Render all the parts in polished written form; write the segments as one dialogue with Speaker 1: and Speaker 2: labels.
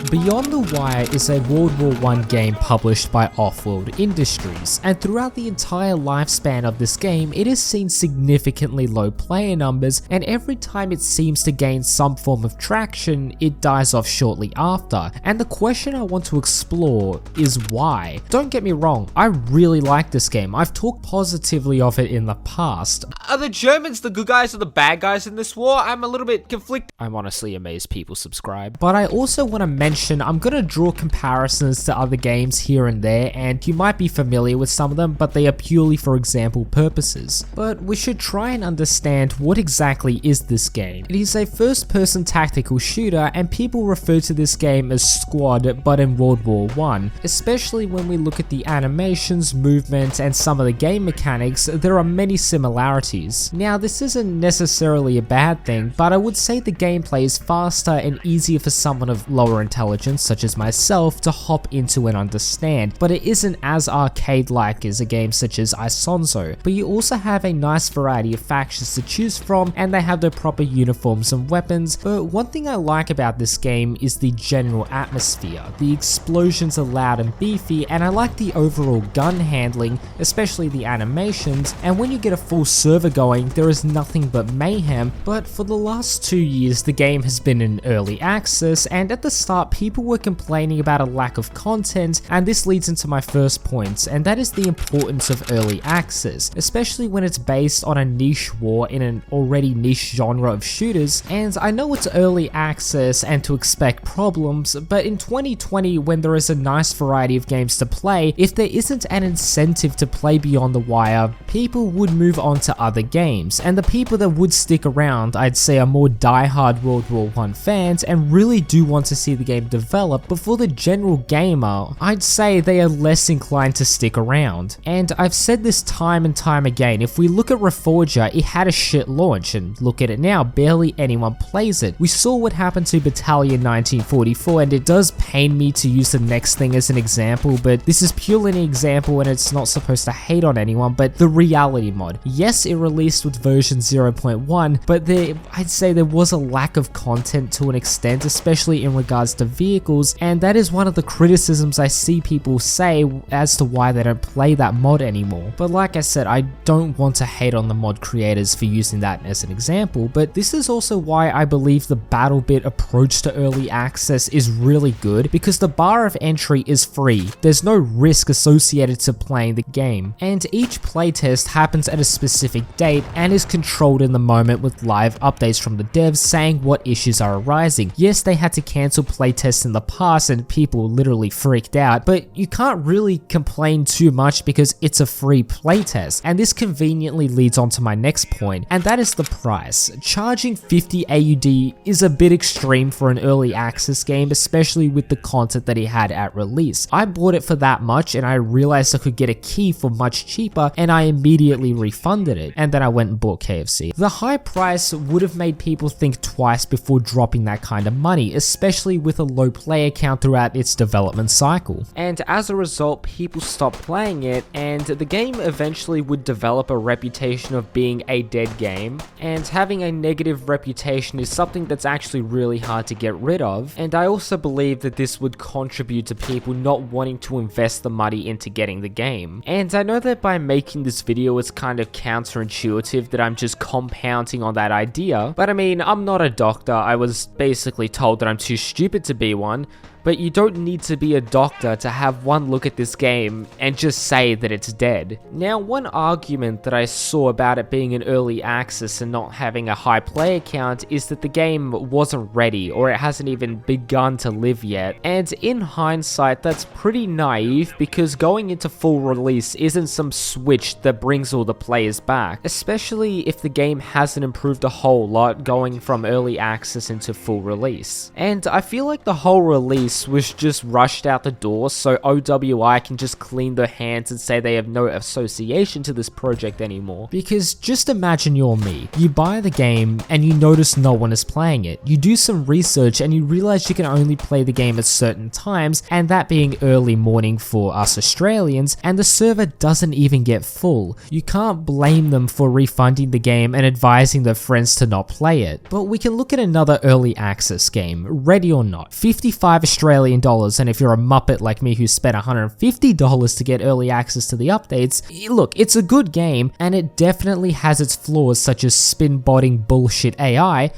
Speaker 1: Beyond the Wire is a World War I game published by Offworld Industries, and throughout the entire lifespan of this game, it has seen significantly low player numbers, and every time it seems to gain some form of traction, it dies off shortly after. And the question I want to explore is why. Don't get me wrong, I really like this game. I've talked positively of it in the past.
Speaker 2: Are the Germans the good guys or the bad guys in this war? I'm a little bit conflicted.
Speaker 1: I'm honestly amazed people subscribe. But I also want to mention, I'm going to draw comparisons to other games here and there, and you might be familiar with some of them, but they are purely for example purposes. But we should try and understand what exactly is this game. It is a first-person tactical shooter, and people refer to this game as Squad, but in World War I. Especially when we look at the animations, movement, and some of the game mechanics, there are many similarities. Now, this isn't necessarily a bad thing, but I would say the gameplay is faster and easier for someone of lower intelligence, such as myself, to hop into and understand, but it isn't as arcade-like as a game such as Isonzo. But you also have a nice variety of factions to choose from, and they have their proper uniforms and weapons. But one thing I like about this game is the general atmosphere. The explosions are loud and beefy, and I like the overall gun handling, especially the animations, and when you get a full server going, there is nothing but mayhem. But for the last 2 years, the game has been in early access, and at the start, people were complaining about a lack of content, and this leads into my first point, and that is the importance of early access, especially when it's based on a niche war in an already niche genre of shooters. And I know it's early access and to expect problems, but in 2020, when there is a nice variety of games to play, if there isn't an incentive to play Beyond the Wire, people would move on to other games, and the people that would stick around, I'd say, are more die-hard World War I fans and really do want to see the game develop. But for the general gamer, I'd say they are less inclined to stick around. And I've said this time and time again, if we look at Reforger, it had a shit launch, and look at it now, barely anyone plays it. We saw what happened to Battalion 1944, and it does pain me to use the next thing as an example, but this is purely an example and it's not supposed to hate on anyone. But the reality mod, yes, it released with version 0.1, but I'd say there was a lack of content to an extent, especially in regards to vehicles, and that is one of the criticisms I see people say as to why they don't play that mod anymore. But like I said, I don't want to hate on the mod creators for using that as an example, but this is also why I believe the Battlebit approach to early access is really good, because the bar of entry is free. There's no risk associated to playing the game, and each playtest happens at a specific date and is controlled in the moment with live updates from the devs saying what issues are arising. Yes, they had to cancel playtests in the past and people literally freaked out, but you can't really complain too much because it's a free playtest. And this conveniently leads on to my next point, and that is the price. Charging 50 AUD is a bit extreme for an early access game, especially with the content that it had at release. I bought it for that much and I realized I could get a key for much cheaper, and I immediately refunded it, and then I went and bought KFC. The high price would have made people think twice before dropping that kind of money, especially with a low player count throughout its development cycle. And as a result, people stopped playing it, and the game eventually would develop a reputation of being a dead game, and having a negative reputation is something that's actually really hard to get rid of. And I also believe that this would contribute to people not wanting to invest the money into getting the game. And I know that by making this video, it's kind of counterintuitive that I'm just compounding on that idea, but I mean, I'm not a doctor. I was basically told that I'm too stupid to be one. But you don't need to be a doctor to have one look at this game and just say that it's dead. Now, one argument that I saw about it being an early access and not having a high player count is that the game wasn't ready, or it hasn't even begun to live yet. And in hindsight, that's pretty naive, because going into full release isn't some switch that brings all the players back, especially if the game hasn't improved a whole lot going from early access into full release. And I feel like the whole release was just rushed out the door so OWI can just clean their hands and say they have no association to this project anymore. Because just imagine you're me. You buy the game and you notice no one is playing it. You do some research and you realize you can only play the game at certain times, and that being early morning for us Australians, and the server doesn't even get full. You can't blame them for refunding the game and advising their friends to not play it. But we can look at another early access game, Ready or Not. 55 Australian Australian dollars, and if you're a muppet like me who spent $150 to get early access to the updates, look, it's a good game, and it definitely has its flaws such as spin-botting bullshit AI,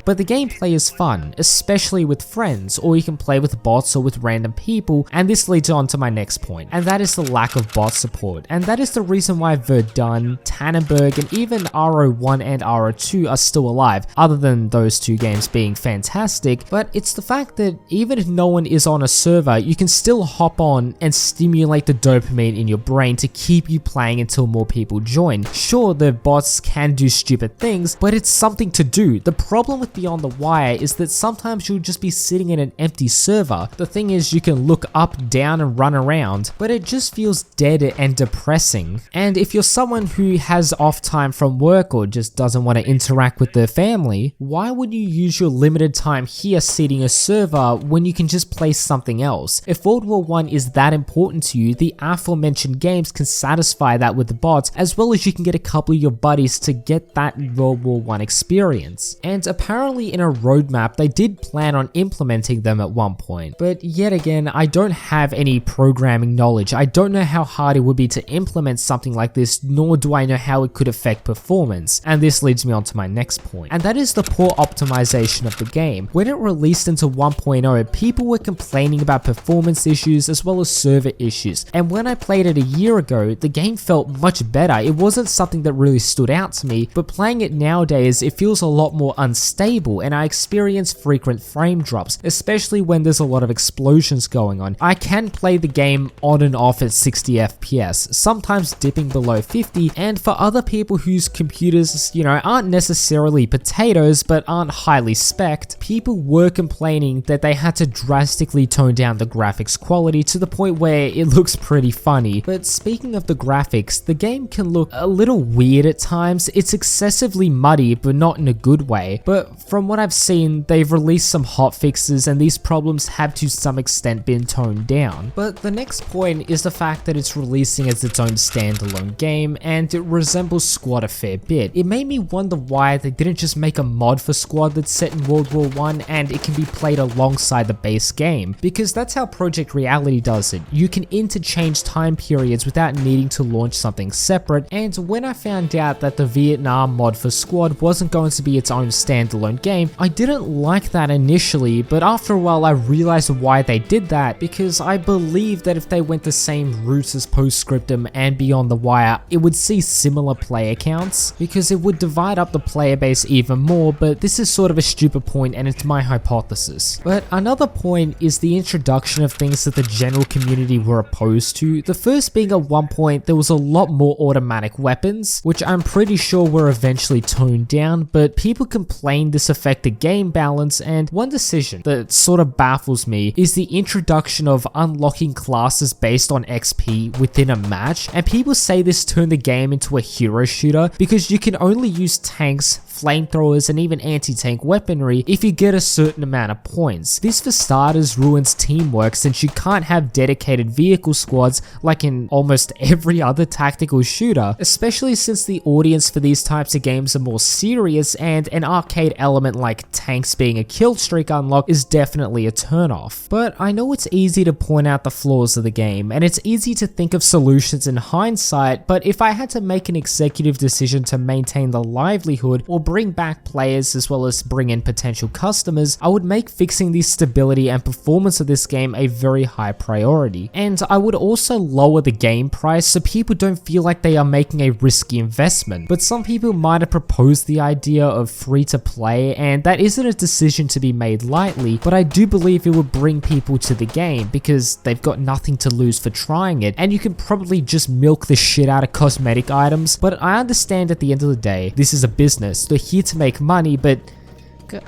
Speaker 1: but the gameplay is fun, especially with friends, or you can play with bots or with random people, and this leads on to my next point, and that is the lack of bot support. And that is the reason why Verdun, Tannenberg, and even RO1 and RO2 are still alive, other than those two games being fantastic. But it's the fact that even if no one is on a server, you can still hop on and stimulate the dopamine in your brain to keep you playing until more people join. Sure, the bots can do stupid things, but it's something to do. The problem with Beyond the Wire is that sometimes you'll just be sitting in an empty server. The thing is, you can look up, down, and run around, but it just feels dead and depressing. And if you're someone who has off time from work or just doesn't want to interact with their family, why would you use your limited time here seeding a server when you can just play something else? If World War I is that important to you, the aforementioned games can satisfy that with the bots, as well as you can get a couple of your buddies to get that World War I experience. And apparently in a roadmap, they did plan on implementing them at one point, but yet again, I don't have any programming knowledge. I don't know how hard it would be to implement something like this, nor do I know how it could affect performance. And this leads me on to my next point, and that is the poor optimization of the game. When it released into 1.0, people were complaining about performance issues as well as server issues, and when I played it a year ago, the game felt much better. It wasn't something that really stood out to me, but playing it nowadays, it feels a lot more unstable, and I experience frequent frame drops, especially when there's a lot of explosions going on. I can play the game on and off at 60 FPS, sometimes dipping below 50, and for other people whose computers, aren't necessarily potatoes but aren't highly spec'd, people were complaining that they had to drastically tone down the graphics quality to the point where it looks pretty funny. But speaking of the graphics, the game can look a little weird at times. It's excessively muddy, but not in a good way. But from what I've seen, they've released some hotfixes and these problems have to some extent been toned down. But the next point is the fact that it's releasing as its own standalone game, and it resembles Squad a fair bit. It made me wonder why they didn't just make a mod for Squad that's set in World War I and it can be played alongside the base game, because that's how Project Reality does it. You can interchange time periods without needing to launch something separate, and when I found out that the Vietnam mod for Squad wasn't going to be its own standalone game, I didn't like that initially, but after a while I realized why they did that, because I believe that if they went the same route as Postscriptum and Beyond the Wire, it would see similar player counts, because it would divide up the player base even more, but this is sort of a stupid point and it's my hypothesis. But another point is the introduction of things that the general community were opposed to. The first being at one point there was a lot more automatic weapons, which I'm pretty sure were eventually toned down, but people complained this affected game balance, and one decision that sort of baffles me is the introduction of unlocking classes based on XP within a match, and people say this turned the game into a hero shooter because you can only use tanks, flamethrowers, and even anti-tank weaponry if you get a certain amount of points. This for starters ruins teamwork, since you can't have dedicated vehicle squads like in almost every other tactical shooter, especially since the audience for these types of games are more serious, and an arcade element like tanks being a kill streak unlock is definitely a turnoff. But I know it's easy to point out the flaws of the game, and it's easy to think of solutions in hindsight, but if I had to make an executive decision to maintain the livelihood or bring back players as well as bring in potential customers, I would make fixing the stability and performance of this game a very high priority. And I would also lower the game price so people don't feel like they are making a risky investment. But some people might have proposed the idea of free to play, and that isn't a decision to be made lightly, but I do believe it would bring people to the game because they've got nothing to lose for trying it, and you can probably just milk the shit out of cosmetic items. But I understand at the end of the day, this is a business. They're here to make money, but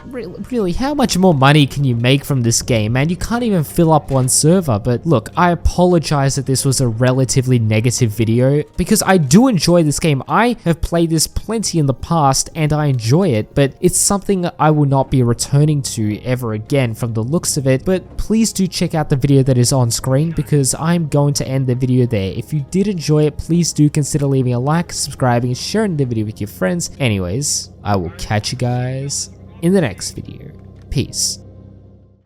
Speaker 1: really, how much more money can you make from this game, man? You can't even fill up one server. But look, I apologize that this was a relatively negative video, because I do enjoy this game. I have played this plenty in the past and I enjoy it, but it's something I will not be returning to ever again from the looks of it. But please do check out the video that is on screen, because I'm going to end the video there. If you did enjoy it, please do consider leaving a like, subscribing, sharing the video with your friends. Anyways, I will catch you guys in the next video. Peace.